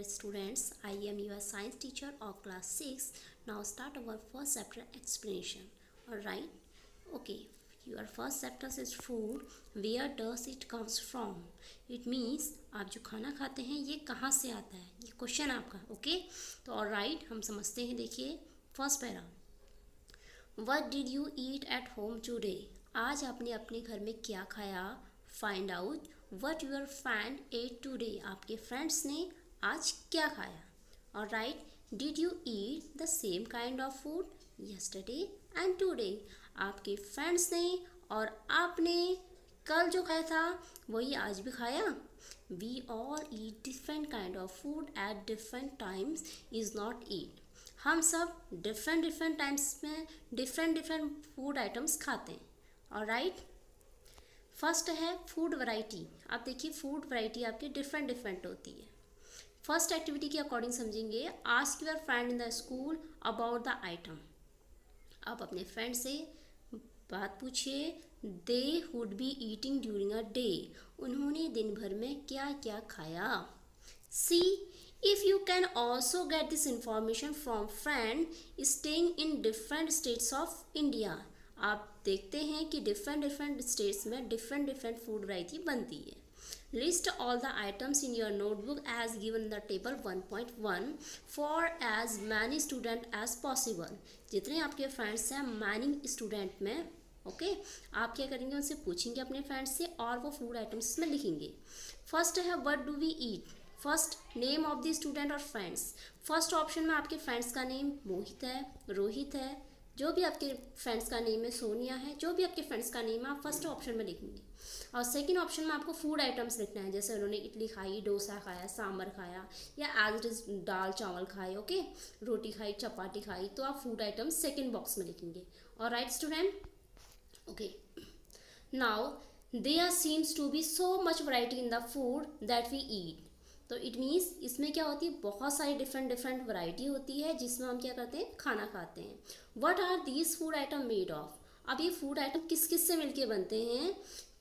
students, I am your science teacher of class 6. Now start our first chapter explanation. Alright, okay, your first chapter is food. Where does it comes from? It means आप जो खाना खाते हैं ये कहाँ से आता है, ये क्वेश्चन आपका. ओके, तो ऑलराइट हम समझते हैं. देखिए first para, What did you eat at home today? आज आपने अपने घर में क्या खाया. Find out what your friend ate today. आपके फ्रेंड्स ने आज क्या खाया. Alright, did you eat the same kind of food yesterday and today? आपके फ्रेंड्स ने और आपने कल जो खाया था वही आज भी खाया. We all eat different kind of food at different times is not eat. हम सब डिफरेंट टाइम्स में डिफरेंट फूड आइटम्स खाते हैं. ऑलराइट, फर्स्ट है फूड वैरायटी. आप देखिए फूड वैरायटी आपकी डिफरेंट होती है. फर्स्ट एक्टिविटी के अकॉर्डिंग समझेंगे. Ask your friend in the school about the item. आप अपने फ्रेंड से बात पूछिए. They would be eating during a day. उन्होंने दिन भर में क्या क्या खाया. सी if you can also get this information from friend staying in different states of India. आप देखते हैं कि डिफरेंट स्टेट्स में डिफरेंट फूड वैरायटी बनती है. List all the items in your notebook as given the table 1.1 for as many student as possible. जितने आपके friends हैं मैनी स्टूडेंट में. ओके, आप क्या करेंगे, उनसे पूछेंगे अपने फ्रेंड्स से और वो फूड आइटम्स में लिखेंगे. फर्स्ट है what do we eat. First name of the student और फ्रेंड्स. फर्स्ट ऑप्शन में आपके फ्रेंड्स का नेम मोहित है, रोहित है, जो भी आपके फ्रेंड्स का नेम है, सोनिया है, जो भी आपके फ्रेंड्स का नेम है आप फर्स्ट ऑप्शन में लिखेंगे. और सेकंड ऑप्शन में आपको फूड आइटम्स लिखना है. जैसे उन्होंने इडली खाई, डोसा खाया, सांभर खाया, या एज इट इज दाल चावल खाए. ओके, रोटी खाई, चपाती खाई, तो आप फूड आइटम्स सेकेंड बॉक्स में लिखेंगे. Alright student, okay. Now there seems to be so much variety in the food that we eat. तो इट मीन्स इसमें क्या होती है, बहुत सारी डिफरेंट वैरायटी होती है जिसमें हम क्या करते हैं, खाना खाते हैं. What are these food item made of. अब ये फूड आइटम किस किस से मिलके बनते हैं.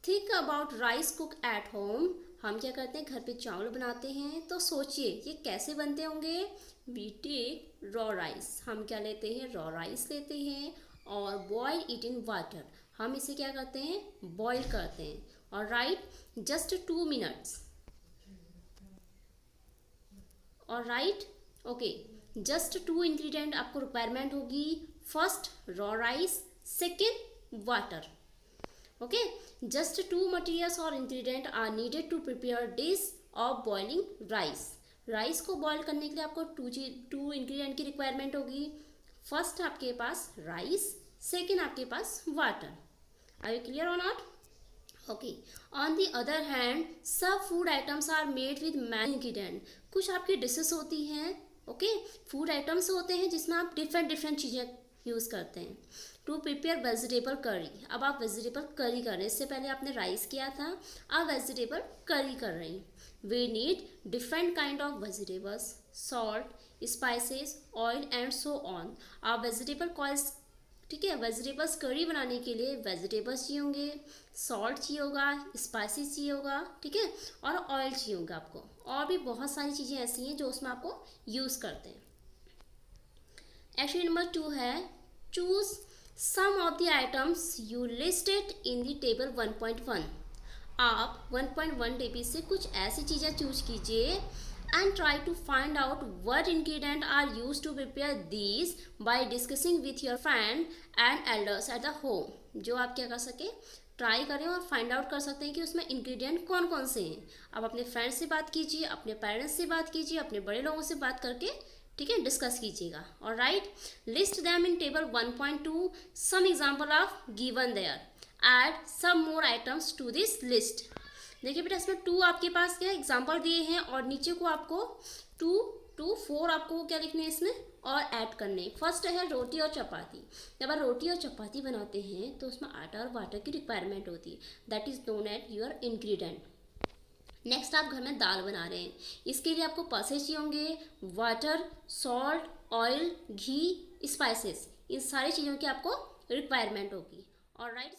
Think about rice cook at home. हम क्या करते हैं, घर पे चावल बनाते हैं. तो सोचिए ये कैसे बनते होंगे. We take raw rice. हम क्या लेते हैं, रॉ राइस लेते हैं और बॉयल इट इन वाटर. हम इसे क्या करते हैं, बॉयल करते हैं. और right, just 2 minutes. All right, okay, just 2 ingredient आपको रिक्वायरमेंट होगी. First raw rice, second water. Okay, just 2 materials और ingredient are needed to prepare dish of boiling rice. Rice को बॉयल करने के लिए आपको 2 इंग्रेडिएंट की रिक्वायरमेंट होगी. फर्स्ट आपके पास राइस, सेकेंड आपके पास वाटर. आर यू क्लियर और not. Okay, on the other hand सब food items are made with many ingredient. कुछ आपकी डिशेस होती हैं. ओके, फूड आइटम्स होते हैं जिसमें आप डिफरेंट चीज़ें यूज़ करते हैं. To prepare vegetable curry. अब आप वेजिटेबल करी कर रहे हैं. इससे पहले आपने राइस किया था, आप वेजिटेबल करी कर रहे हैं. We need different kind of vegetables, salt, spices, oil and so on. आप वेजिटेबल कॉइल्स, ठीक है, वेजिटेबल्स करी बनाने के लिए वेजिटेबल्स चाहिए होंगे, सॉल्ट चाहिए होगा, स्पाइसेस चाहिए होगा, ठीक है, और ऑयल चाहिए होगा आपको. और भी बहुत सारी चीज़ें ऐसी हैं जो उसमें आपको यूज़ करते हैं. एक्टिविटी नंबर 2 है choose some of the items you listed in the table 1.1. आप 1.1 टेबल से कुछ ऐसी चीज़ें चूज कीजिए and try to find out what ingredient are used to prepare these by discussing with your friend and elders at the home. जो आप क्या कर सके, ट्राई करें और फाइंड आउट कर सकते हैं कि उसमें इंग्रेडिएंट कौन कौन से हैं. आप अपने फ्रेंड से बात कीजिए, अपने पेरेंट्स से बात कीजिए, अपने बड़े लोगों से बात करके, ठीक है, डिस्कस कीजिएगा. और write, list them in table 1.2. Some example of given there. Add some more items to this list. देखिए बेटा, इसमें 2 आपके पास क्या एग्जाम्पल दिए हैं और नीचे को आपको 2 4 आपको क्या लिखने हैं इसमें और ऐड करने. फर्स्ट है रोटी और चपाती. जब आप रोटी और चपाती बनाते हैं तो उसमें आटा और वाटर की रिक्वायरमेंट होती है. That is known at your ingredient. Next, आप घर में दाल बना रहे हैं. इसके लिए आपको पल्सेस चाहिए होंगे, वाटर, सॉल्ट, ऑयल, घी, स्पाइसेस. इन सारी चीज़ों की आपको रिक्वायरमेंट होगी. और right.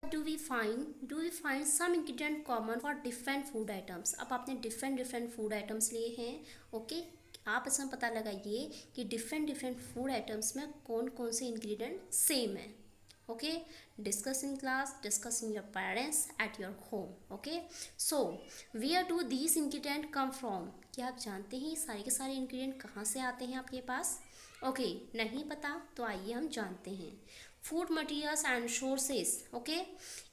Do we find some ingredient common for different food items? अब आपने different food items लिए हैं, ओके आप इसमें पता लगाइए कि different food items में कौन कौन से ingredient सेम है, okay discuss in class, discuss in your parents at your home, okay so where do these ingredient come from? क्या आप जानते हैं ये सारे के सारे इंग्रेडिएंट कहाँ से आते हैं आपके पास? ओके नहीं पता तो आइए हम जानते हैं। Food materials and sources, okay,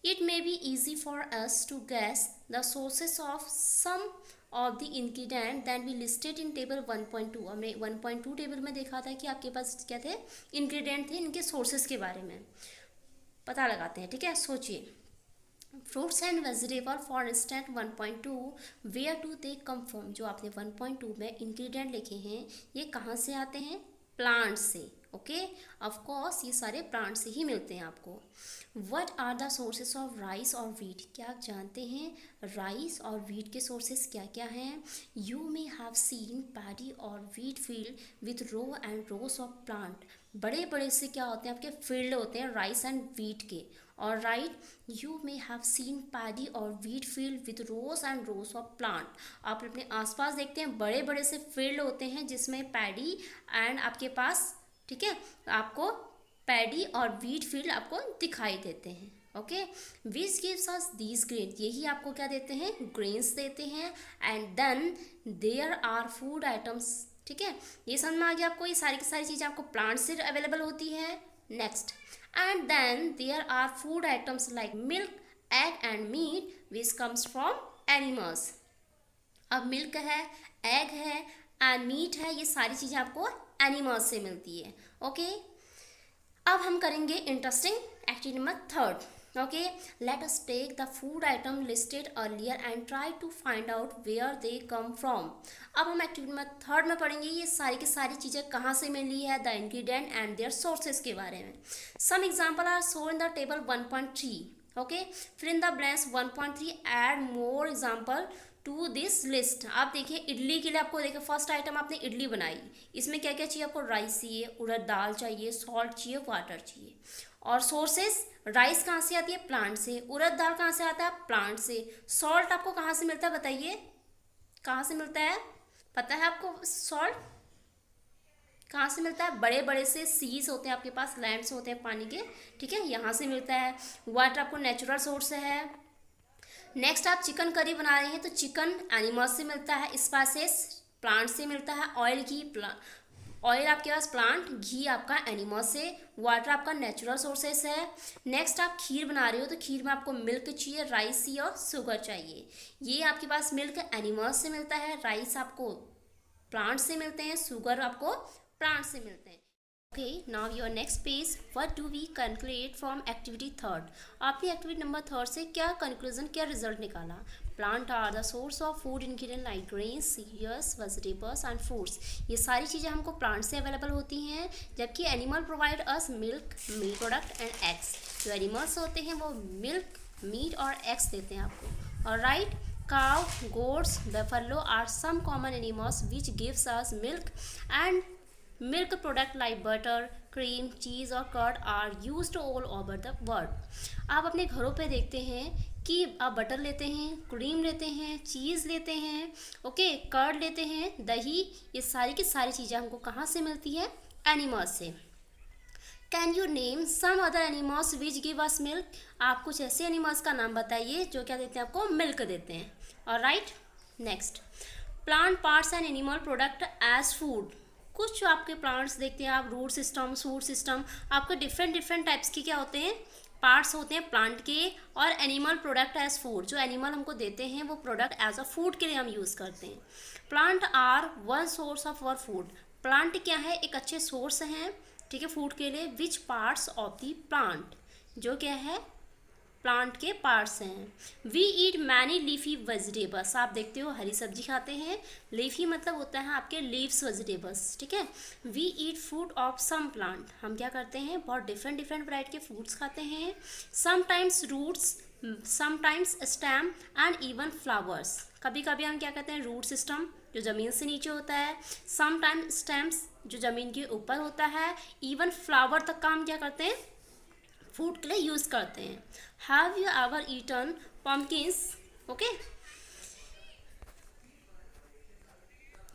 it may be easy for us to guess the sources of some of the ingredient that we listed in table 1.2। हमने 1.2 टेबल में देखा था कि आपके पास क्या थे, इंग्रेडिएंट थे, इनके सोर्सेस के बारे में पता लगाते हैं, ठीक है। सोचिए fruits and vegetable for instance 1.2 where do they come from? जो आपने 1.2 में इंग्रेडिएंट लिखे हैं ये कहाँ से आते हैं? प्लांट से, ओके ऑफ कोर्स ये सारे प्लांट से ही मिलते हैं आपको। What are the sources of rice और वीट? क्या आप जानते हैं राइस और वीट के सोर्सेस क्या क्या हैं? You may have seen paddy और wheat field with row and rows of plant. बड़े बड़े से क्या होते हैं आपके फील्ड होते हैं राइस एंड वीट के, all right you may have seen paddy और wheat field with rows and rows of plant. आप अपने आसपास देखते हैं बड़े बड़े से फील्ड होते हैं जिसमें पैडी एंड आपके पास, ठीक है, आपको पैडी और वीट फील्ड आपको दिखाई देते हैं, okay which gives us these grain, यही आपको क्या देते हैं? ग्रेन्स देते हैं। And then there are food items, ठीक है ये समझ में आ गया आपको, ये सारी की सारी चीज़ें आपको प्लांट से अवेलेबल होती है। Next and then there are food items like milk, egg and meat which comes from animals. अब मिल्क है, एग है एंड मीट है, ये सारी चीज़ें आपको एनिमल्स से मिलती है, ओके अब हम करेंगे interesting activity number 3, okay let us take the food item listed earlier and try to find out where they come from. अब हम एक्टिविटी नंबर 3 में पढ़ेंगे ये सारी की सारी चीज़ें कहाँ से मिली है, the ingredient and their sources के बारे में। Some example are shown in the table 1.3, okay fill in the blanks 1.3 add more example to this list. आप देखिए इडली के लिए आपको देखिए फर्स्ट आइटम आपने इडली बनाई, इसमें क्या क्या चाहिए आपको? राइस चाहिए, उड़द दाल चाहिए, सॉल्ट चाहिए, वाटर चाहिए। और सोर्सेस, राइस कहाँ से आती है? प्लांट से। उड़द दाल कहाँ से आता है? प्लांट से। सॉल्ट आपको कहाँ से मिलता है बताइए, कहाँ से मिलता है? पता है आपको सॉल्ट कहाँ से मिलता है? बड़े बड़े से सीज होते हैं आपके पास, लैंड्स होते हैं पानी के, ठीक है यहाँ से मिलता है। वाटर आपको नेचुरल सोर्स है। नेक्स्ट आप चिकन करी बना रहे हैं तो चिकन एनिमल से मिलता है, स्पाइसेस प्लांट से मिलता है, ऑयल घी ऑयल आपके पास प्लांट, घी आपका एनिमल से, वाटर आपका नेचुरल सोर्सेस है। नेक्स्ट आप खीर बना रहे हो तो खीर में आपको मिल्क चाहिए, राइस चाहिए और शुगर चाहिए। ये आपके पास मिल्क एनिमल से मिलता है, राइस आपको प्लांट से मिलते हैं, शुगर आपको प्लांट से मिलते हैं। Okay now your next page, what do we conclude from activity 3। आपने एक्टिविटी नंबर 3 से क्या कंक्लूजन, क्या रिजल्ट निकाला? Plant are the source of food ingredient like grains, cereals, vegetables and fruits. ये सारी चीज़ें हमको प्लांट से अवेलेबल होती हैं, जबकि animal provide us milk, milk product and eggs. जो एनिमल्स होते हैं वो मिल्क, मीट और एग्स देते हैं आपको, और right cow, goats, buffalo are some common animals which gives us milk, and milk product like butter, cream, cheese और curd are used all over the world। आप अपने घरों पे देखते हैं कि आप बटर लेते हैं, क्रीम लेते हैं, चीज़ लेते हैं, ओके कर्ड लेते हैं, दही, ये सारी की सारी चीज़ें हमको कहाँ से मिलती है? एनिमल्स से। Can you name some other animals which give us milk? आप कुछ ऐसे एनिमल्स का नाम बताइए जो क्या देते हैं आपको? मिल्क देते हैं, और right next plant parts and animal product as food. कुछ आपके प्लांट्स देखते हैं आप, रूट सिस्टम, शूट सिस्टम, आपके डिफरेंट टाइप्स के क्या होते हैं? पार्ट्स होते हैं प्लांट के, और एनिमल प्रोडक्ट एज फूड, जो एनिमल हमको देते हैं वो प्रोडक्ट एज अ फूड के लिए हम यूज़ करते हैं। Plant are one source of our food. Plant क्या है? एक अच्छे सोर्स हैं, ठीक है, फूड के लिए। Which parts of the plant, जो क्या है? प्लांट के पार्ट्स हैं। We eat many leafy vegetables. आप देखते हो हरी सब्जी खाते हैं, लीफी मतलब होता है आपके लीव्स वेजिटेबल्स, ठीक है। We eat food of some plant, हम क्या करते हैं? बहुत डिफरेंट वैरायटी के फ्रूट्स खाते हैं। Sometimes roots, sometimes stem and even flowers. कभी कभी हम क्या कहते हैं? रूट सिस्टम जो ज़मीन से नीचे होता है, समटाइम स्टेम्स जो ज़मीन के ऊपर होता है, इवन फ्लावर तक का हम क्या करते हैं? फूड के लिए यूज़ करते हैं। Have you ever eaten pumpkins? Okay,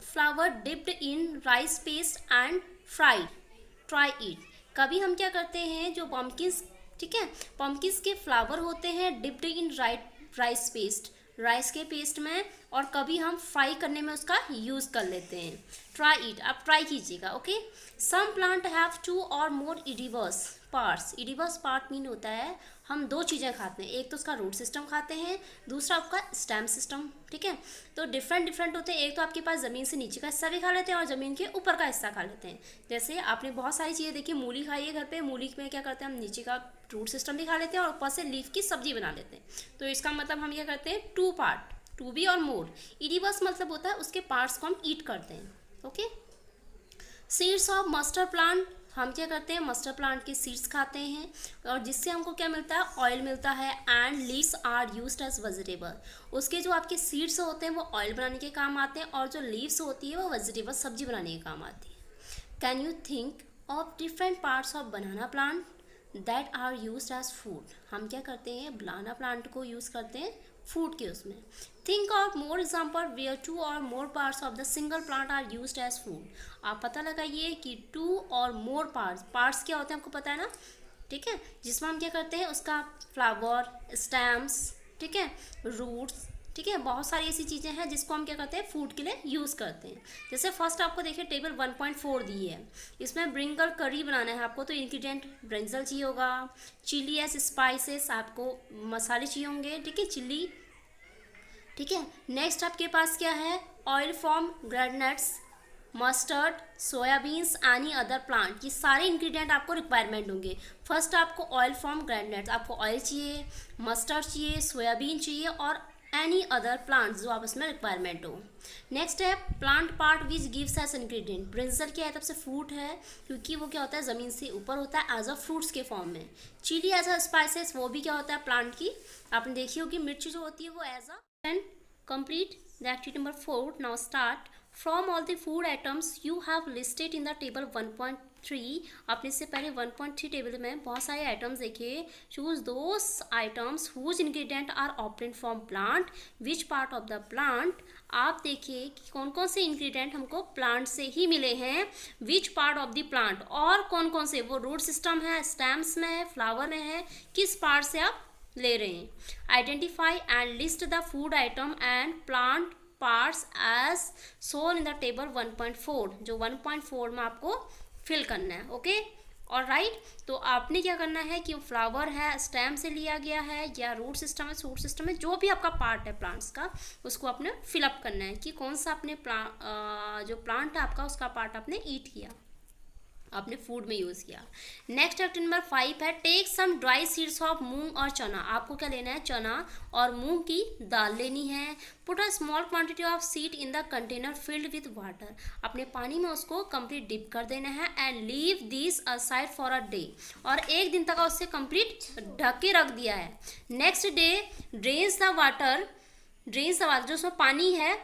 flower dipped in rice paste and fried, try it. कभी हम क्या करते हैं, जो पम्पकिन्स, ठीक है, पम्पकिन्स के फ्लावर होते हैं dipped in rice paste, rice के पेस्ट में, और कभी हम फ्राई करने में उसका यूज़ कर लेते हैं। ट्राई इट, आप ट्राई कीजिएगा। Okay, some plant have 2 or more इडिबस parts. इडिबस part mean होता है हम 2 चीज़ें खाते हैं, एक तो उसका रूट सिस्टम खाते हैं, दूसरा आपका स्टेम सिस्टम, ठीक है। तो डिफरेंट होते हैं, एक तो आपके पास ज़मीन से नीचे का हिस्सा भी खा लेते हैं और ज़मीन के ऊपर का हिस्सा खा लेते हैं। जैसे आपने बहुत सारी चीज़ें देखी, मूली खाई है घर पे, मूली में क्या करते हैं हम नीचे का रूट सिस्टम भी खा लेते हैं और ऊपर से लीफ की सब्जी बना लेते हैं। तो इसका मतलब हम क्या करते हैं, 2 पार्ट, 2 भी और मोर। इडिबस मतलब होता है उसके पार्ट्स को हम ईट करते हैं। Okay, seeds of mustard plant, हम क्या करते हैं, मस्टर्ड प्लांट के सीड्स खाते हैं और जिससे हमको क्या मिलता है, ऑयल मिलता है। And leaves are used as vegetable, उसके जो आपके सीड्स होते हैं वो ऑयल बनाने के काम आते हैं और जो लीव्स होती है वो वेजिटेबल सब्जी बनाने के काम आती है। Can you think of different parts of banana plant that are used as food? हम क्या करते हैं, बनाना प्लांट को यूज़ करते हैं फूड के उसमें। Think of more example where 2 or more parts of the single plant are used as food. आप पता लगाइए कि 2 और मोर पार्ट्स क्या होते हैं, आपको पता है ना, ठीक है, जिसमें हम क्या करते हैं, उसका फ्लावर, स्टेम्स, ठीक है, रूट्स, ठीक है, बहुत सारी ऐसी चीज़ें हैं जिसको हम क्या करते हैं, फूड के लिए यूज़ करते हैं। जैसे फर्स्ट आपको देखिए टेबल 1.4 दी है, इसमें ब्रिंजल करी बनाना है आपको, तो इंग्रेडिएंट ब्रिंजल चाहिए होगा, चिली एस स्पाइसेस, आपको मसाले चाहिए होंगे, ठीक है, चिली, ठीक है। नेक्स्ट आपके पास क्या है, oil from groundnuts, mustard, soybeans, any other plant, ये सारे इंग्रेडिएंट आपको रिक्वायरमेंट होंगे। फर्स्ट आपको ऑयल फ्रॉम ग्रेनट्स, आपको ऑयल चाहिए, मस्टर्ड चाहिए, सोयाबीन चाहिए और एनी अदर प्लांट जो आप इसमें रिक्वायरमेंट हो। नेक्स्ट है plant part which gives S ingredient, brinjal क्या है, तब से फ्रूट है क्योंकि वो क्या होता है ज़मीन से ऊपर होता है एज अ फ्रूट्स के फॉर्म में। चिली एज अ स्पाइसेस, वो भी क्या होता है प्लांट की, आपने देखी होगी मिर्च जो होती है वो as a. And complete the activity number 4. Now start from all the food items you have listed in the table 1.3. आपने इससे पहले 1.3 टेबल में बहुत सारे आइटम्स देखे। choose those items whose ingredient are obtained from plant, which part of the plant, आप देखिए कि कौन कौन से इंग्रेडिएंट हमको प्लांट से ही मिले हैं, which part of the plant, और कौन कौन से, वो रूट सिस्टम है, स्टेम्स में है, फ्लावर में है, किस पार्ट से आप ले रहे हैं। Identify and list the food item and plant parts as shown in the table 1.4, जो 1.4 में आपको फिल करना है। ओके, और राइट, तो आपने क्या करना है कि फ्लावर है, स्टेम से लिया गया है या रूट सिस्टम है, सूट सिस्टम है, जो भी आपका पार्ट है प्लांट्स का, उसको आपने फिलअप करना है कि कौन सा आपने जो प्लांट है आपका उसका पार्ट आपने ईट किया, आपने फूड में यूज़ किया। नेक्स्ट एक्टिविटी नंबर 5 है take some dry seeds of moong और चना। आपको क्या लेना है, चना और मूंग की दाल लेनी है। Put a small quantity of seed in the container filled with water, अपने पानी में उसको कंप्लीट डिप कर देना है। And leave this aside for a day, और 1 दिन तक उससे कंप्लीट ढक के रख दिया है। Next day drains the water, जो उसमें पानी है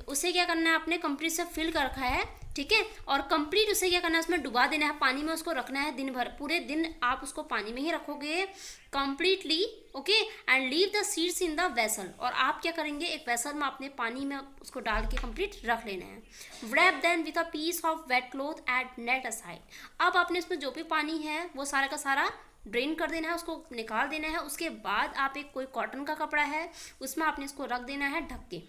उसे क्या करना है, आपने कंप्लीट से फिल कर रखा है, ठीक है, और कंप्लीट उसे क्या करना है, उसमें डुबा देना है, पानी में उसको रखना है दिन भर, पूरे दिन आप उसको पानी में ही रखोगे completely. Okay, and leave the seeds in the vessel, और आप क्या करेंगे, एक वेसल में अपने पानी में उसको डाल के कंप्लीट रख लेना है। Wrap then with a piece of wet cloth at net aside, अब आपने इसमें जो भी पानी है वो सारा का सारा ड्रेन कर देना है, उसको निकाल देना है। उसके बाद आप एक कोई कॉटन का कपड़ा है उसमें आपने इसको रख देना है ढक के।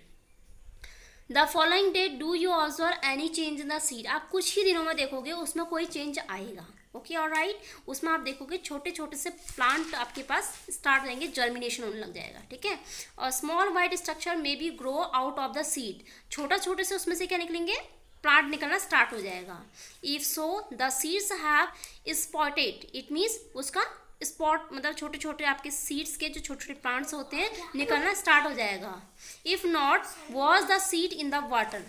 The following day do you observe any change in the seed, आप कुछ ही दिनों में देखोगे उसमें कोई चेंज आएगा। ओके, और राइट, उसमें आप देखोगे छोटे छोटे से प्लांट आपके पास स्टार्ट हो जाएंगे, जर्मिनेशन होने लग जाएगा, ठीक है। और small white structure may be grow out of the seed, छोटा छोटे से उसमें से क्या निकलेंगे, प्लांट निकलना स्टार्ट हो जाएगा। If so the seeds have spotted, it means उसका स्पॉट मतलब छोटे छोटे आपके सीड्स के जो छोटे छोटे प्लांट्स होते हैं निकलना स्टार्ट हो जाएगा। If not wash the seed in the water,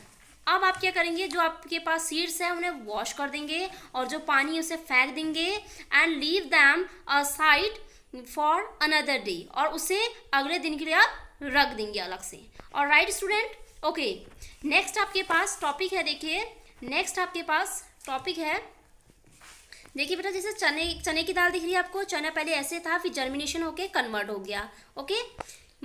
अब आप क्या करेंगे, जो आपके पास सीड्स हैं उन्हें वॉश कर देंगे और जो पानी है उसे फेंक देंगे। And leave them aside for another day, और उसे अगले दिन के लिए आप रख देंगे अलग से। और राइट स्टूडेंट, ओके, नेक्स्ट आपके पास टॉपिक है, देखिए नेक्स्ट आपके पास टॉपिक है देखिए बेटा, जैसे चने की दाल दिख रही है आपको, चना पहले ऐसे था, फिर जर्मिनेशन होके कन्वर्ट हो गया, ओके,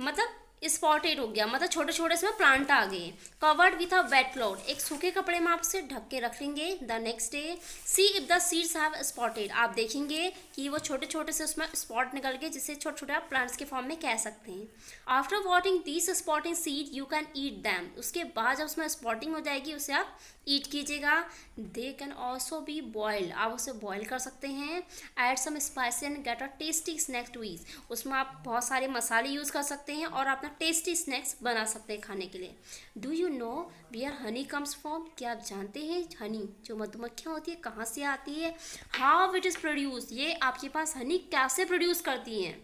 मतलब स्पॉटेड हो गया, मतलब छोटे छोटे इसमें प्लांट आ गए। Covered with a wet cloth, एक सूखे कपड़े में आप उसे ढक के रख लेंगे। The next day see if the seeds have spotted, आप देखेंगे कि वो छोटे छोटे से उसमें स्पॉट निकल गए, जिसे छोटे छोटे आप प्लांट्स के फॉर्म में कह सकते हैं। After wetting these sprouting seed you can eat them, उसके बाद जब उसमें स्पॉटिंग हो जाएगी उसे आप ईट कीजिएगा। They can also be boiled, आप उसे बॉयल कर सकते हैं। Add some spicy and get a tasty snacks to eat, उसमें आप बहुत सारे मसाले यूज़ कर सकते हैं और अपना टेस्टी स्नैक्स बना सकते हैं खाने के लिए। Do you know where honey comes from, क्या आप जानते हैं हनी जो मधुमक्खियाँ होती है कहाँ से आती है। हाउ इट इज़ प्रोड्यूस, ये आपके पास हनी कैसे प्रोड्यूस करती हैं।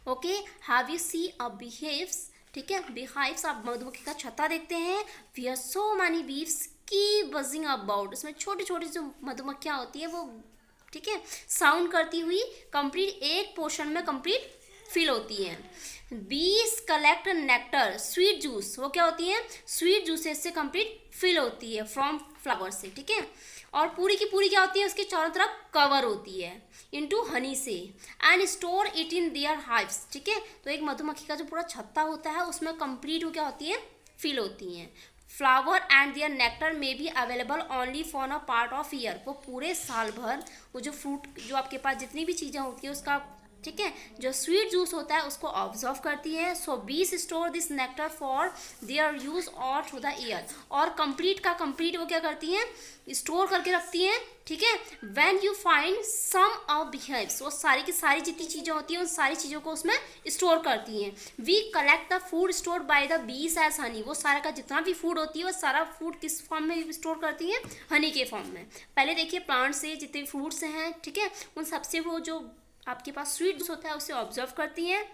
ओके, हैव यू सी अ बीहिव्स, ठीक है, बीहाइव्स आप मधुमक्खी का छत्ता देखते हैं। वी आर सो मैनी बीव्स की बजिंग अबाउट, इसमें छोटी छोटी जो मधुमक्खियाँ होती है वो, ठीक है, साउंड करती हुई कंप्लीट एक पोर्शन में कंप्लीट फिल होती है। बीज कलेक्ट नेक्टर स्वीट जूस, वो क्या होती है, स्वीट जूसेस से कंप्लीट फिल होती है फ्रॉम फ्लावर से, ठीक है, और पूरी की पूरी क्या होती है, उसके चारों तरफ कवर होती है इनटू हनी से, and store it in their hives, ठीक है। तो एक मधुमक्खी का जो पूरा छत्ता होता है उसमें कंप्लीट वो क्या होती है, फिल होती हैं। फ्लावर एंड देयर नेक्टर में be available only for a part of year, वो पूरे साल भर वो जो फ्रूट जो आपके पास जितनी भी चीज़ें होती है उसका, ठीक है, जो स्वीट जूस होता है उसको ऑब्जर्व करती है। सो बीज store this nectar for their use all through the year, और कंप्लीट का कंप्लीट वो क्या करती हैं, स्टोर करके रखती हैं, ठीक है। When you find some of beehives, वो सारी की सारी जितनी चीज़ें होती हैं उन सारी चीज़ों को उसमें स्टोर करती हैं। We collect the food store by the bees as honey, वो सारा का जितना भी फूड होती है वो सारा फूड किस फॉर्म में स्टोर करती हैं, हनी के फॉर्म में। पहले देखिए प्लांट से जितने फ्रूट्स हैं, ठीक है, उन सबसे वो जो आपके पास स्वीट जूस होता है उसे ऑब्जर्व करती हैं।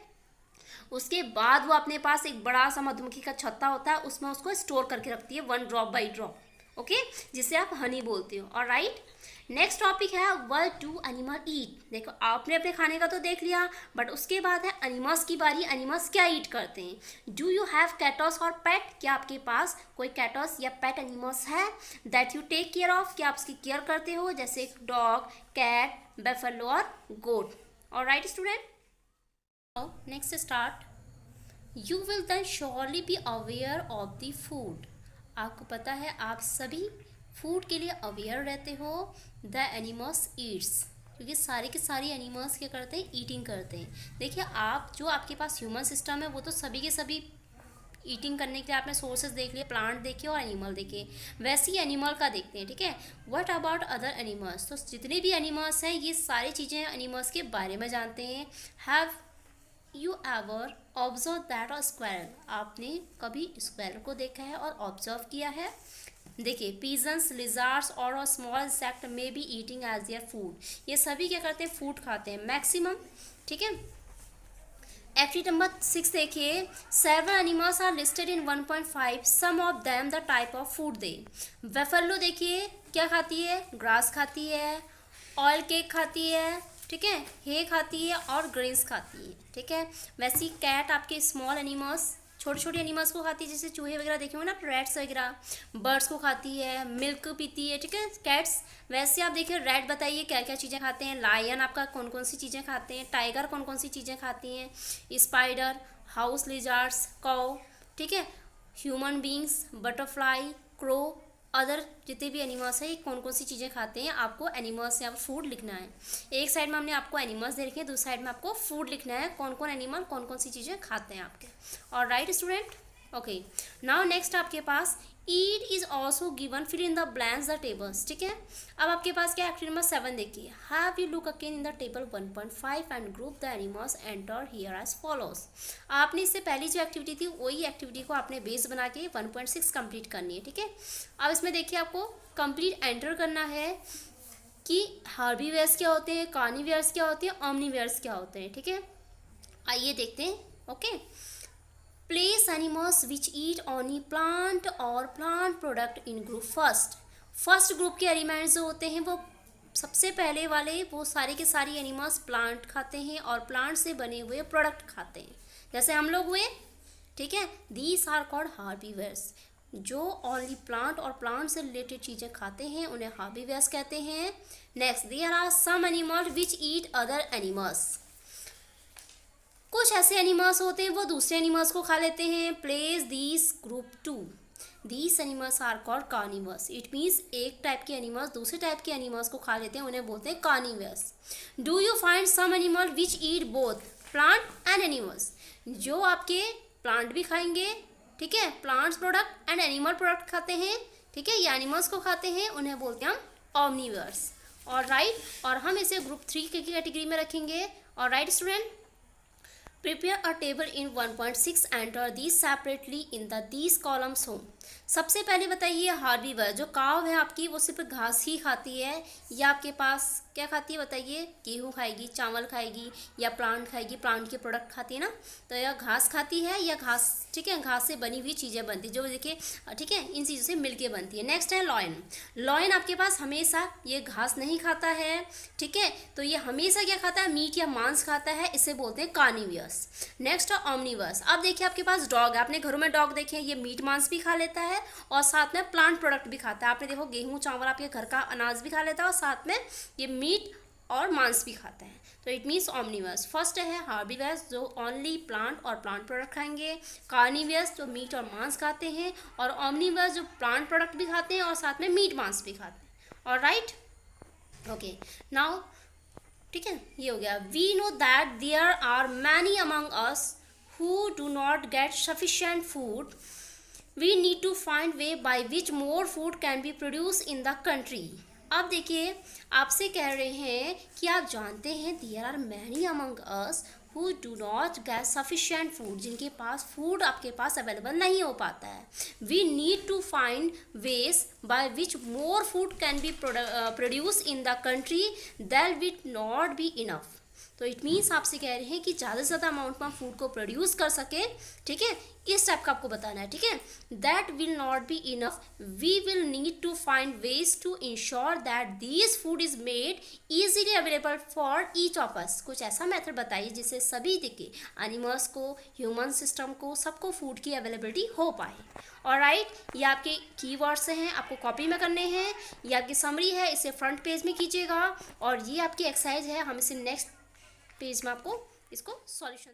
उसके बाद वो अपने पास एक बड़ा सा मधुमक्खी का छत्ता होता है उसमें उसको स्टोर करके रखती है, 1 ड्रॉप बाई ड्रॉप, ओके, जिसे आप हनी बोलते हो। और राइट, नेक्स्ट टॉपिक है व्हाट डू एनिमल ईट। देखो आपने अपने खाने का तो देख लिया, बट उसके बाद है एनिमल्स की बारी, एनिमल्स क्या ईट करते हैं। डू यू हैव कैटस और पेट, क्या आपके पास कोई कैटस या पेट एनिमल्स है that you take care of, क्या आप उसकी केयर करते हो, जैसे डॉग, कैट, बफेलो और goat. Alright student, next start. You will then surely be aware of the food, आपको पता है आप सभी फूड के लिए अवेयर रहते हो। द एनिमल्स ईट्स, क्योंकि सारे के सारी एनिमल्स क्या करते हैं, ईटिंग करते हैं। देखिए आप जो आपके पास ह्यूमन सिस्टम है वो तो सभी के सभी ईटिंग करने के लिए आपने सोर्सेज देख लिए, प्लांट देखे और एनिमल देखे, वैसे ही एनिमल का देखते हैं, ठीक है। व्हाट अबाउट अदर एनिमल्स, तो जितने भी एनिमल्स हैं ये सारी चीज़ें एनिमल्स के बारे में जानते हैं। Have you ever observe that a squirrel, आपने कभी स्क्वायरल को देखा है और ऑब्जर्व किया है। देखिए पिजन्स, लिजार्ड्स और a small insect may be eating as their food, ये सभी क्या करते हैं, फूड खाते हैं मैक्सिमम, ठीक है। एक्टिविटी नंबर 6 देखिए, several animals are listed in 1.5, some of them the type of food they. Buffalo देखिए क्या खाती है, ग्रास खाती है, ऑयल केक खाती है, ठीक है, हे खाती है और ग्रेन्स खाती है, ठीक है। वैसे ही कैट आपके स्मॉल एनिमल्स, छोटे छोटे एनिमल्स को खाती है, जैसे चूहे वगैरह देखे हो ना, रैट्स वगैरह, बर्ड्स को खाती है, मिल्क पीती है, ठीक है, कैट्स। वैसे आप देखिए रैट बताइए क्या क्या चीज़ें खाते हैं, लायन आपका कौन कौन सी चीज़ें खाते हैं, टाइगर कौन कौन सी चीज़ें खाती हैं, स्पाइडर, हाउस लिजार्ड्स, काऊ, ठीक है, human beings, butterfly, crow, other जितने भी एनिमल्स हैं ये कौन कौन सी चीज़ें खाते हैं, आपको एनिमल्स से आप फूड लिखना है। एक साइड में हमने आपको एनिमल्स दे रखे हैं, दूसरी साइड में आपको फूड लिखना है, कौन कौन एनिमल कौन कौन सी चीज़ें खाते हैं आपके। और right student, okay. Now next आपके पास ईट इज ऑल्सो गिवन, फिर in the blanks the tables, ठीक है। अब आपके पास क्या एक्टिविटी नंबर 7 देखिए, have you look again in the table 1.5 and group the animals enter here as follows. आपने इससे पहली जो एक्टिविटी थी वही एक्टिविटी को आपने बेस बना के 1.6 कंप्लीट करनी है, ठीक है। अब इसमें देखिए आपको कंप्लीट एंटर करना है कि हार्बीवेयर्स क्या होते हैं, कार्निवेयर्स क्या होते हैं, ओमनीवेयर्स क्या होते हैं, ठीक है। आइए देखते हैं, okay. Place animals which eat only plant or plant product in group first. First group के एलिमेंट्स जो होते हैं वो सबसे पहले वाले, वो सारे के सारी एनिमल्स प्लांट खाते हैं और प्लांट से बने हुए प्रोडक्ट खाते हैं, जैसे हम लोग हुए, ठीक है। These are called herbivores. जो ओनली प्लांट और प्लांट से रिलेटेड चीज़ें खाते हैं उन्हें हार्बीवर्स कहते हैं। Next, there are some animals which eat other animals. कुछ ऐसे एनिमल्स होते हैं वो दूसरे एनिमल्स को खा लेते हैं। Place this group two, these animals are called carnivores. It means एक टाइप के एनिमल्स दूसरे टाइप के एनिमल्स को खा लेते हैं, उन्हें बोलते हैं carnivores. Do you find some animal which eat both plant and animals. जो आपके प्लांट भी खाएंगे, ठीक है, plants product and animal product खाते हैं, ठीक है, ये एनिमल्स को खाते हैं, उन्हें बोलते हैं हम ऑमनिवर्स। और राइट, और हम इसे ग्रुप 3 की कैटेगरी में रखेंगे। और right student, prepare a table in 1.6, enter these separately in the these columns home। सबसे पहले बताइए हार्बीवर, जो काव है आपकी वो सिर्फ घास ही खाती है या आपके पास क्या खाती है बताइए, गेहूँ खाएगी, चावल खाएगी या प्लांट खाएगी, प्लांट के प्रोडक्ट खाती है ना, तो यह घास खाती है या घास, ठीक है, घास से बनी हुई चीज़ें बनती है जो देखिए, ठीक है, इन चीज़ों से मिलके बनती है। नेक्स्ट है लॉयन। लॉयन आपके पास हमेशा ये घास नहीं खाता है, ठीक है, तो ये हमेशा क्या खाता है, मीट या मांस खाता है, इसे बोलते हैं कार्निवर्स। नेक्स्ट है ऑमनिवर्स। अब देखिए आपके पास डॉग है, आपने घरों में डॉग देखे हैं, ये मीट मांस भी खा लेता है और साथ में प्लांट प्रोडक्ट भी खाता है। आपने देखो गेहूँ चावल आपके घर का अनाज भी खा लेता है और साथ में ये मीट और मांस भी खाता है, तो इट मीन्स ऑमनिवर्स। फर्स्ट है हार्बीवर्स जो ओनली प्लांट और प्लांट प्रोडक्ट खाएंगे, कार्निवर्स जो मीट और मांस खाते हैं, और ऑमनिवर्स जो प्लांट प्रोडक्ट भी खाते हैं और साथ में मीट मांस भी खाते हैं। और राइट, ओके, नाउ ठीक है, ये हो गया। We know that there are many among us who do not get sufficient food. We need to find way by which more food can be produce in the country. अब देखिए आपसे कह रहे हैं कि आप जानते हैं there are many among us who do not get sufficient food, जिनके पास फूड आपके पास अवेलेबल नहीं हो पाता है। We need to find ways by which more food can be produce in the country that will not be enough. तो it means आपसे कह रहे हैं कि ज़्यादा से ज़्यादा अमाउंट में फूड को प्रोड्यूस कर सके, ठीक है, इस टाइप का आपको बताना है, ठीक है। That will not be enough, we will need to find ways to ensure that this food is made easily available for each of us. कुछ ऐसा मेथड बताइए जिससे सभी दिखे, एनिमल्स को, ह्यूमन सिस्टम को, सबको फूड की अवेलेबिलिटी हो पाए। और राइट, ये आपके कीवर्ड्स हैं, आपको कॉपी में करने हैं, ये आपकी समरी है, इसे फ्रंट पेज में कीजिएगा, और ये आपकी एक्सरसाइज है, हम इसे नेक्स्ट पेज में आपको इसको solution.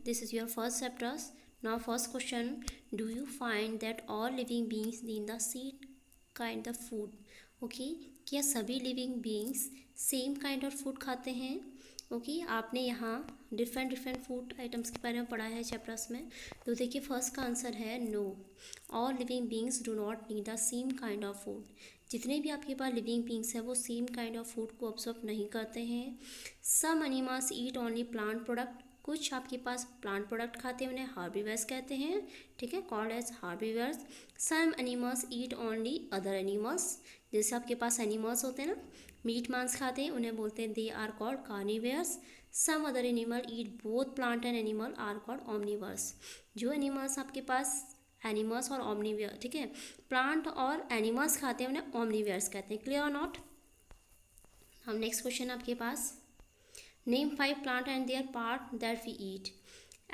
This is your first chapters. Now first question, do you find that all living beings need the same kind of food? Okay, क्या सभी living beings same kind of food खाते हैं? Okay, आपने यहाँ different food items के बारे में पढ़ा है चैप्टर्स में, तो देखिए फर्स्ट का आंसर है no, all living beings do not need the same kind of food. जितने भी आपके पास लिविंग बींग्स हैं वो सेम काइंड ऑफ फूड को ऑब्जर्व नहीं करते हैं। Some animals eat only plant product, कुछ आपके पास प्लांट प्रोडक्ट खाते हैं, उन्हें हार्बीवर्स कहते हैं, ठीक है, called as herbivores. Some animals eat only other animals, जैसे आपके पास एनिमल्स होते हैं ना, मीट मांस खाते हैं, उन्हें बोलते हैं they are called carnivores. Some other animal eat both plant and animal are called omnivores. जो एनिमल्स आपके पास एनिमल्स और ऑमनिवर्स, ठीक है, प्लांट और एनिमल्स खाते हैं, उन्हें ऑमनिवर्स कहते हैं। क्लियर और नॉट? हम नेक्स्ट क्वेश्चन आपके पास, name 5 plant and their part that we eat.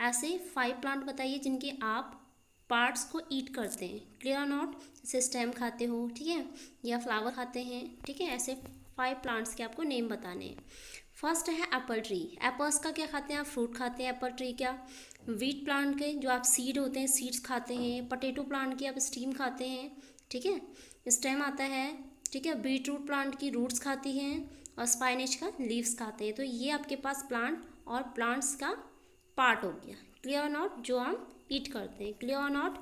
ऐसे 5 प्लांट बताइए जिनके आप पार्ट्स को ईट करते हैं। क्लियर और नॉट? जैसे स्टेम खाते हो, ठीक है, या फ्लावर खाते हैं, ठीक है, ऐसे 5 प्लांट्स के आपको नेम बताने हैं। फर्स्ट है एप्पल ट्री। एप्पल्स का क्या खाते हैं आप? फ्रूट खाते हैं। एप्पल ट्री क्या? व्हीट प्लांट के जो आप सीड होते हैं, सीड्स खाते हैं। पोटैटो प्लांट की आप स्टीम खाते हैं, ठीक है, स्टेम आता है, ठीक है। बीटरूट प्लांट की रूट्स खाती हैं और स्पाइनेच का लीव्स खाते हैं। तो ये आपके पास प्लांट और प्लांट्स का पार्ट हो गया। क्लियर और नॉट? जो हम ईट करते हैं। क्लियर और नॉट?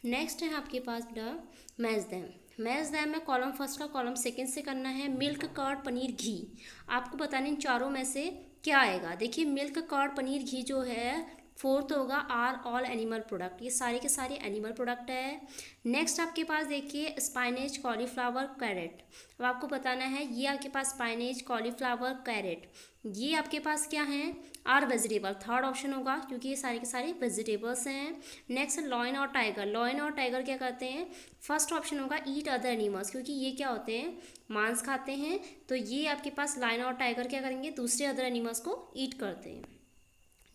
नेक्स्ट है आपके पास बेटा मेजदैम। मेजदैम में कॉलम फर्स्ट का कॉलम सेकंड से करना है। मिल्क, कर्ड, पनीर, घी। आपको बताने इन चारों में से क्या आएगा। देखिए मिल्क, कर्ड, पनीर, घी जो है फोर्थ होगा आर ऑल एनिमल प्रोडक्ट। ये सारे के सारे एनिमल प्रोडक्ट है। नेक्स्ट आपके पास देखिए स्पाइनेज, कॉलीफ्लावर, कैरेट। अब आपको बताना है ये आपके पास स्पाइनेज, कॉलीफ्लावर, कैरेट ये आपके पास क्या हैं, आर वेजिटेबल, थर्ड ऑप्शन होगा क्योंकि ये सारे के सारे वेजिटेबल्स हैं। नेक्स्ट लॉयन और टाइगर, लॉयन और टाइगर क्या करते हैं, फर्स्ट ऑप्शन होगा ईट अदर एनिमल्स, क्योंकि ये क्या होते हैं, मांस खाते हैं। तो ये आपके पास लायन और टाइगर क्या करेंगे, दूसरे अदर एनिमल्स को ईट करते हैं।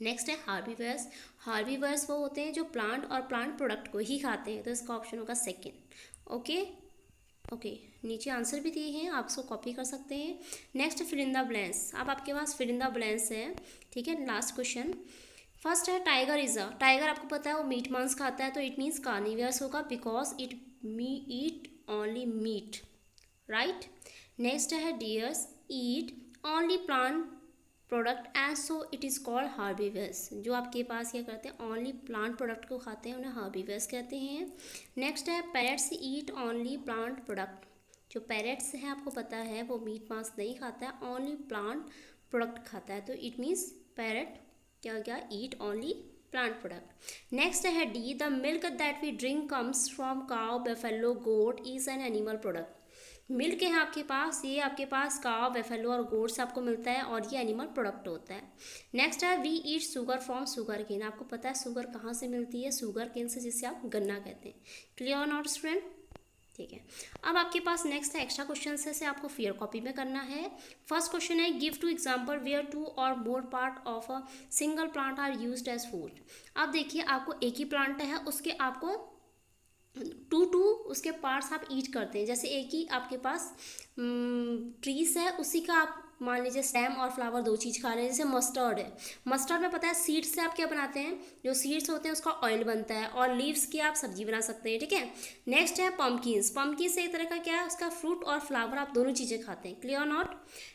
नेक्स्ट है हार्बीवर्स, हार्बीवर्स वो होते हैं जो प्लांट और प्लांट प्रोडक्ट को ही खाते हैं, तो इसका ऑप्शन होगा सेकेंड। ओके, नीचे आंसर भी दिए हैं, आप उसको कॉपी कर सकते हैं। Next fill in the blanks, अब आपके पास फिल इन द ब्लैंक्स है, ठीक है। लास्ट क्वेश्चन, फर्स्ट है टाइगर इज अ, टाइगर आपको पता है वो मीट मांस खाता है, तो इट मीन्स कार्निवर्स होगा because it eat only meat, right. Next है deers eat only plant product and so it is called herbivores, जो आपके पास क्या करते हैं, ओनली प्लांट प्रोडक्ट को खाते हैं, उन्हें हार्बीवर्स कहते हैं। नेक्स्ट है पैरट्स ईट ओनली प्लांट प्रोडक्ट, जो पैरट्स है आपको पता है वो मीट मांस नहीं खाता है, ओनली प्लांट प्रोडक्ट खाता है, तो इट मीन्स पैरट क्या क्या eat only plant product. Next है D, the milk that we drink comes from cow buffalo goat is an animal product, milk है आपके पास, ये आपके पास काव बेफेलो और गोट से आपको मिलता है और ये एनिमल प्रोडक्ट होता है। नेक्स्ट है we eat sugar from sugar cane, आपको पता है शुगर कहाँ से मिलती है, शुगर केन से, जिससे आप गन्ना कहते हैं। क्लियर नॉट स्टूडेंट, ठीक है। अब आपके पास नेक्स्ट है एक्स्ट्रा क्वेश्चन से आपको फियर कॉपी में करना है। फर्स्ट क्वेश्चन है give two example where two or more part of a single plant are used as food. अब देखिए आपको एक ही प्लांट है, उसके आपको टू उसके पार्ट्स आप ईट करते हैं, जैसे एक ही आपके पास ट्रीज है, उसी का आप मान लीजिए स्टेम और फ्लावर दो चीज़ खा रहे हैं। जैसे मस्टर्ड है, मस्टर्ड में पता है सीड्स से आप क्या बनाते हैं, जो सीड्स होते हैं उसका ऑयल बनता है, और लीव्स की आप सब्जी बना सकते हैं, ठीक है। नेक्स्ट है पम्पकिन्स, पम्पकिन से एक तरह का क्या है, उसका फ्रूट और फ्लावर आप दोनों चीज़ें खाते हैं। Clear not.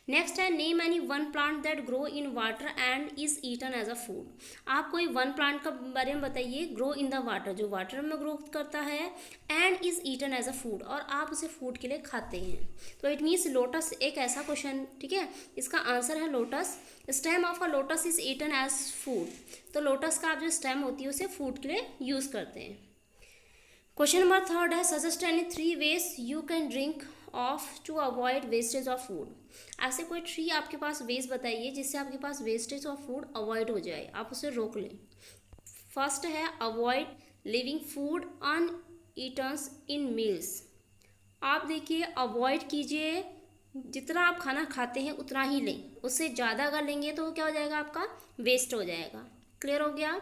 नेक्स्ट है name any one plant that grow in water and is eaten as a food, आप कोई वन प्लांट का बारे में बताइए, ग्रो इन द वाटर, जो वाटर में ग्रो करता है, and is eaten as a food, और आप उसे फूड के लिए खाते हैं। तो इट मीन्स लोटस एक ऐसा क्वेश्चन, ठीक है, इसका आंसर है lotus. Stem of a lotus is eaten as food, तो लोटस का आप जो स्टेम होती है उसे फूड के लिए यूज करते हैं। क्वेश्चन नंबर थर्ड है suggest any 3 ways you can drink of to avoid wastage of food, ऐसे कोई 3 आपके पास वेज बताइए जिससे आपके पास वेस्टेज ऑफ फूड अवॉइड हो जाए, आप उसे रोक लें। फर्स्ट है avoid leaving food uneatens in meals, आप देखिए अवॉइड कीजिए, जितना आप खाना खाते हैं उतना ही लें, उससे ज़्यादा अगर लेंगे तो क्या हो जाएगा, आपका वेस्ट हो जाएगा। क्लियर हो गया।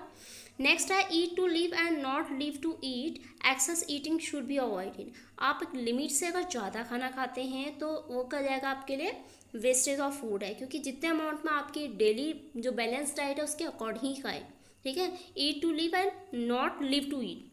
नेक्स्ट है eat to live and not live to eat, excess eating should be avoided, आप एक लिमिट से अगर ज़्यादा खाना खाते हैं तो वो क्या जाएगा आपके लिए वेस्टेज ऑफ फूड है, क्योंकि जितने अमाउंट में आपकी डेली जो बैलेंस डाइट है उसके अकॉर्डिंग ही खाएं, ठीक है। Eat to live and not live to eat,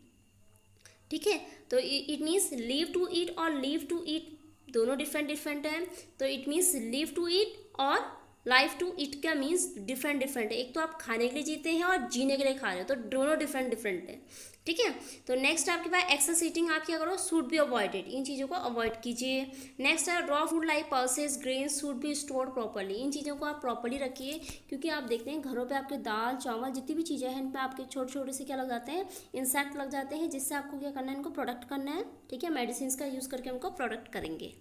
ठीक है, तो it means live to eat और लिव टू ईट दोनों डिफरेंट हैं, तो it means live to eat और लाइफ टू ईट क्या मीन्स डिफरेंट है, एक तो आप खाने के लिए जीते हैं और जीने के लिए खा रहे हो, तो दोनों डिफरेंट है, ठीक है। तो नेक्स्ट आपके पास एक्सेस ईटिंग, आप क्या करो, शुड बी अवॉइडेड, इन चीज़ों को अवॉइड कीजिए। नेक्स्ट है raw food like pulses grains should be stored properly, इन चीज़ों को आप प्रॉपर्ली रखिए, क्योंकि आप देखते हैं घरों पे आपके दाल चावल जितनी भी चीज़ें हैं इन पर आपके छोटे छोटे से क्या लग जाते हैं, इंसेक्ट लग जाते हैं, जिससे आपको क्या करना है, इनको प्रोडक्ट करना है, ठीक है, मेडिसिन का यूज़ करके उनको प्रोडक्ट करेंगे,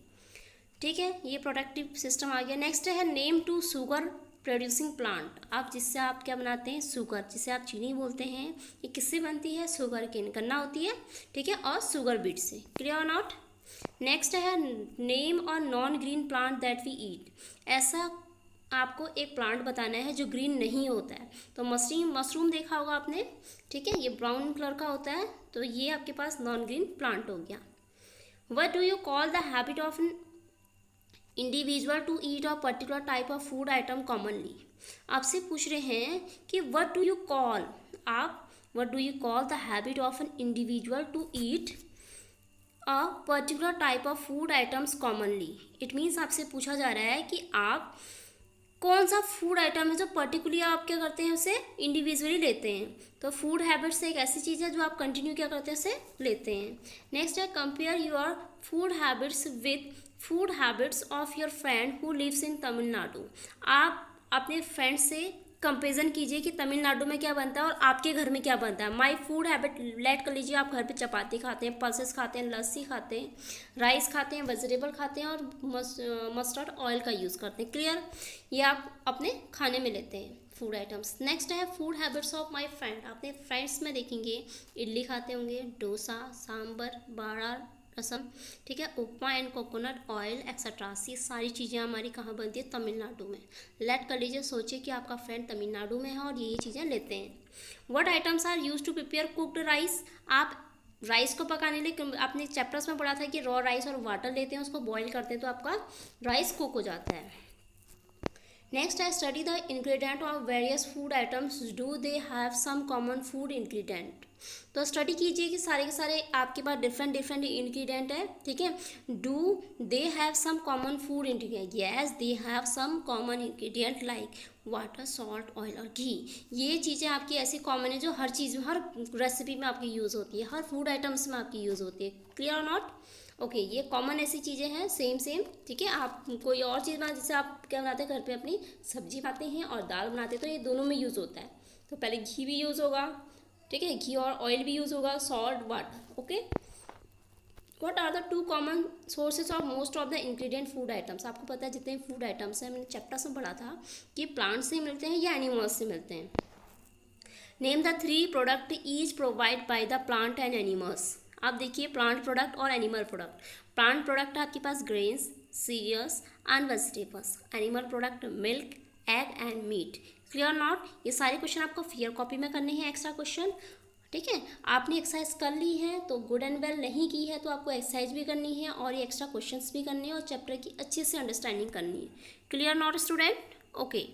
ठीक है। ये प्रोडक्टिव सिस्टम आ गया। नेक्स्ट है name two sugar producing plant, आप जिससे आप क्या बनाते हैं, शुगर, जिसे आप चीनी बोलते हैं, ये किससे बनती है, शुगर केन, गन्ना होती है, ठीक है, और शुगर बीट से। क्लियर और नॉट। नेक्स्ट है नेम और non green plant that we eat, ऐसा आपको एक प्लांट बताना है जो ग्रीन नहीं होता है, तो मशरूम देखा होगा आपने, ठीक है, ये ब्राउन कलर का होता है, तो ये आपके पास नॉन ग्रीन प्लांट हो गया। What do you call the habit of individual to eat a particular type of food item commonly, आपसे पूछ रहे हैं कि व्हाट डू यू कॉल, आप what do you call the habit of an individual to eat a particular type of food items commonly, it means आपसे पूछा जा रहा है कि आप कौन सा फूड आइटम है जो पर्टिकुलरली आप क्या करते हैं, उसे इंडिविजुअली लेते हैं, तो फूड हैबिट्स एक ऐसी चीज़ है जो आप कंटिन्यू क्या करते हैं, उसे लेते हैं। नेक्स्ट है compare your food habits with food habits of your friend who lives in Tamil Nadu, आप अपने फ्रेंड से कंपेरिजन कीजिए कि तमिलनाडु में क्या बनता है और आपके घर में क्या बनता है। माई फूड हैबिट लेट कर लीजिए, आप घर पे चपाती खाते हैं, पल्सेस खाते हैं, लस्सी खाते हैं, राइस खाते हैं, वेजिटेबल खाते हैं और मस्टर्ड ऑयल का यूज़ करते हैं। क्लियर, ये आप अपने खाने में लेते हैं फूड आइटम्स। नेक्स्ट है food habits of my friend. अपने फ्रेंड्स में देखेंगे इडली खाते होंगे, डोसा, सांबर, बड़ा, रसम, ठीक है, उपमा एंड कोकोनट ऑयल एक्सेट्रा। ये सारी चीज़ें हमारी कहाँ बनती है, तमिलनाडु में। लेट कर लीजिए, सोचिए कि आपका फ्रेंड तमिलनाडु में है और ये चीज़ें लेते हैं। What items are use to prepare cooked rice. आप राइस को पकाने लिए आपने चैप्टर्स में पढ़ा था कि रॉ राइस और वाटर लेते हैं, उसको बॉईल करते हैं तो आपका राइस कुक हो जाता है। नेक्स्ट है study the ingredient of various food items, do they have some common food ingredient. तो स्टडी कीजिए कि सारे के सारे आपके पास डिफरेंट डिफरेंट इंग्रेडिएंट है, ठीक है। Do they have some common food ingredient, yes they have some common ingredient like water, salt, oil और घी। ये चीज़ें आपकी ऐसी कॉमन है जो हर चीज़ में, हर रेसिपी में आपकी यूज़ होती है, हर फूड आइटम्स में आपकी यूज़ होती है। क्लियर और नॉट? ओके, ये कॉमन ऐसी चीज़ें हैं, सेम सेम, ठीक है। आप कोई और चीज़ बना, जैसे आप क्या बनाते हैं घर पे, अपनी सब्जी बनाते हैं और दाल बनाते हैं, तो ये दोनों में यूज़ होता है। तो पहले घी भी यूज़ होगा, ठीक है, घी और ऑयल भी यूज़ होगा, salt, water. Okay, what are the two common sources of most of the ingredient food items. आपको पता है जितने फूड आइटम्स हैं, मैंने चैप्टर्स में पढ़ा था कि प्लांट से मिलते हैं या एनिमल्स से मिलते हैं। Name the 3 product each provide by the plant and animals. आप देखिए प्लांट प्रोडक्ट और एनिमल प्रोडक्ट। प्लांट प्रोडक्ट आपके पास grains, cereals and vegetables. Animal product milk, egg and meat. Clear not? ये सारे क्वेश्चन आपको फियर कॉपी में करने हैं, एक्स्ट्रा क्वेश्चन, ठीक है। आपने एक्सरसाइज कर ली है तो गुड एंड वेल, नहीं की है तो आपको एक्सरसाइज भी करनी है और ये एक्स्ट्रा क्वेश्चंस भी करने हैं और चैप्टर की अच्छे से अंडरस्टैंडिंग करनी है। Clear not student? ओके।